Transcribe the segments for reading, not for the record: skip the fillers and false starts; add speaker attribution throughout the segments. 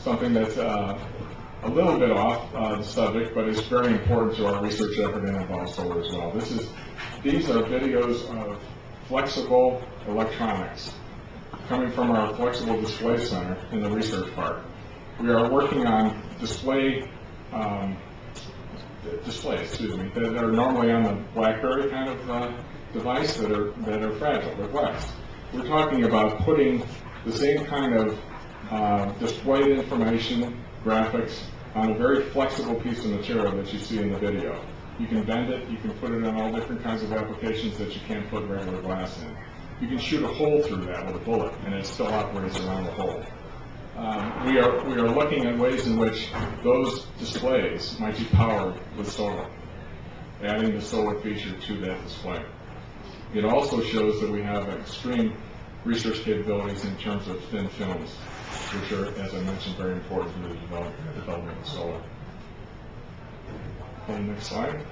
Speaker 1: something that's a little bit off the subject, but it's very important to our research effort and involves solar as well. These are videos of flexible electronics coming from our Flexible Display Center in the research park. We are working on displays that are normally on the BlackBerry kind of device that are fragile, they're glass. We're talking about putting the same kind of displayed information, graphics, on a very flexible piece of material that you see in the video. You can bend it, you can put it in all different kinds of applications that you can't put regular glass in. You can shoot a hole through that with a bullet, and it still operates around the hole. We are looking at ways in which those displays might be powered with solar, adding the solar feature to that display. It also shows that we have extreme research capabilities in terms of thin films, which are, as I mentioned, very important for the development of solar. Okay, next slide.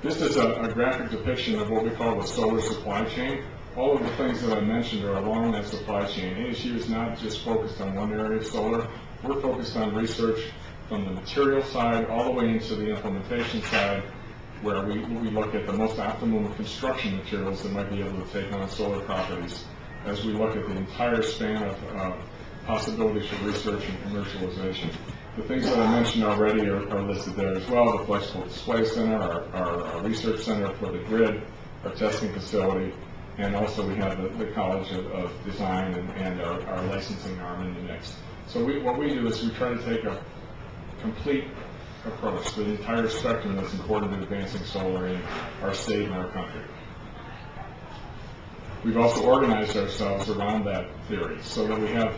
Speaker 1: This is a graphic depiction of what we call the solar supply chain. All of the things that I mentioned are along that supply chain. ASU is not just focused on one area of solar. We're focused on research from the material side all the way into the implementation side, where we look at the most optimum construction materials that might be able to take on solar properties, as we look at the entire span of possibilities for research and commercialization. The things that I mentioned already are listed there as well: the Flexible Display Center, our research center for the grid, our testing facility, and also we have the College of Design and our licensing arm in the mix. So what we do is we try to take a complete approach to the entire spectrum that's important to advancing solar in our state and our country. We've also organized ourselves around that theory so that we have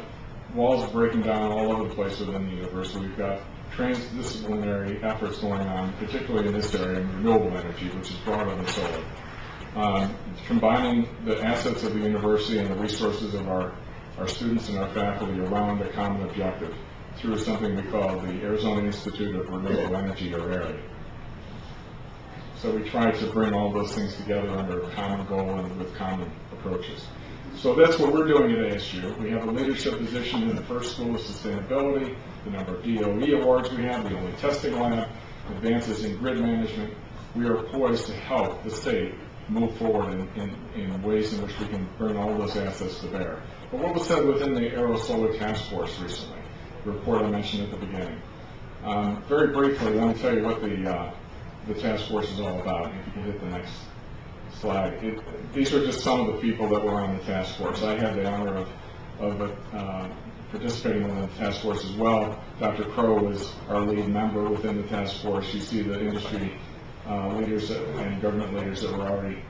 Speaker 1: walls breaking down all over the place within the university. We've got transdisciplinary efforts going on, particularly in this area, in renewable energy, which is broader than solar. Combining the assets of the university and the resources of our students and our faculty around a common objective through something we call the Arizona Institute of Renewable Energy, or ARRE. So we try to bring all those things together under a common goal and with common approaches. So that's what we're doing at ASU. We have a leadership position in the first school of sustainability, the number of DOE awards we have, the only testing lab, advances in grid management. We are poised to help the state move forward in ways in which we can bring all those assets to bear. But what was said within the Aero Solar Task Force recently, the report I mentioned at the beginning? Very briefly, let me tell you what the task force is all about. If you can hit the next slide. These are just some of the people that were on the task force. I had the honor of participating in the task force as well. Dr. Crow was our lead member within the task force. You see the industry leaders and government leaders that were already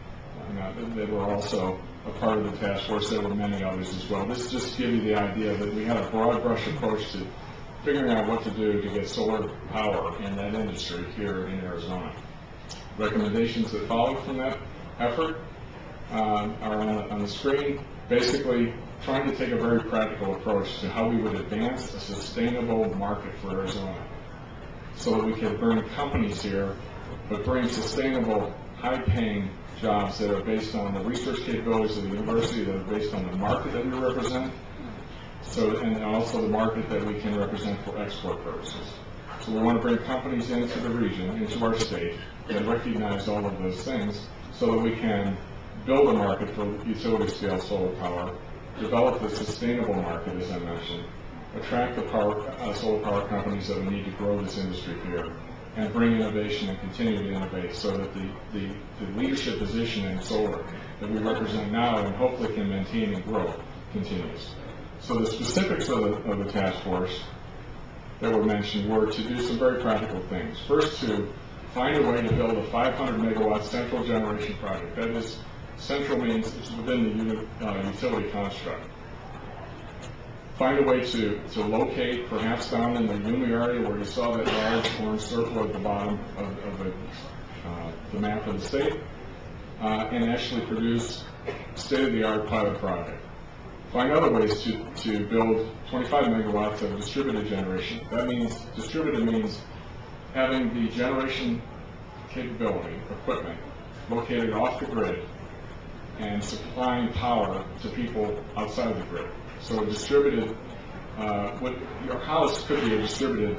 Speaker 1: that were also a part of the task force. There were many others as well. This just gives you the idea that we had a broad brush approach to figuring out what to do to get solar power in that industry here in Arizona. Recommendations that follow from that effort are on the screen. Basically, trying to take a very practical approach to how we would advance a sustainable market for Arizona, so that we can bring companies here, but bring sustainable, high-paying jobs that are based on the research capabilities of the university, that are based on the market that we represent, and also the market that we can represent for export purposes. So we want to bring companies into the region, into our state, that recognize all of those things, so that we can build a market for utility-scale solar power, develop the sustainable market, as I mentioned, attract the solar power companies that we need to grow this industry here, and bring innovation and continue to innovate, so that the leadership position in solar that we represent now and hopefully can maintain and grow continues. So the specifics of the task force that were mentioned were to do some very practical things. First, to find a way to build a 500 megawatt central generation project. That is, central means it's within the utility construct. Find a way to locate, perhaps down in the Yuma area where you saw that large orange circle at the bottom of the map of the state, and actually produce state-of-the-art pilot project. Find other ways to build 25 megawatts of distributed generation. That means, distributed means having the generation capability, equipment, located off the grid, and supplying power to people outside of the grid. So a distributed, your house could be a distributed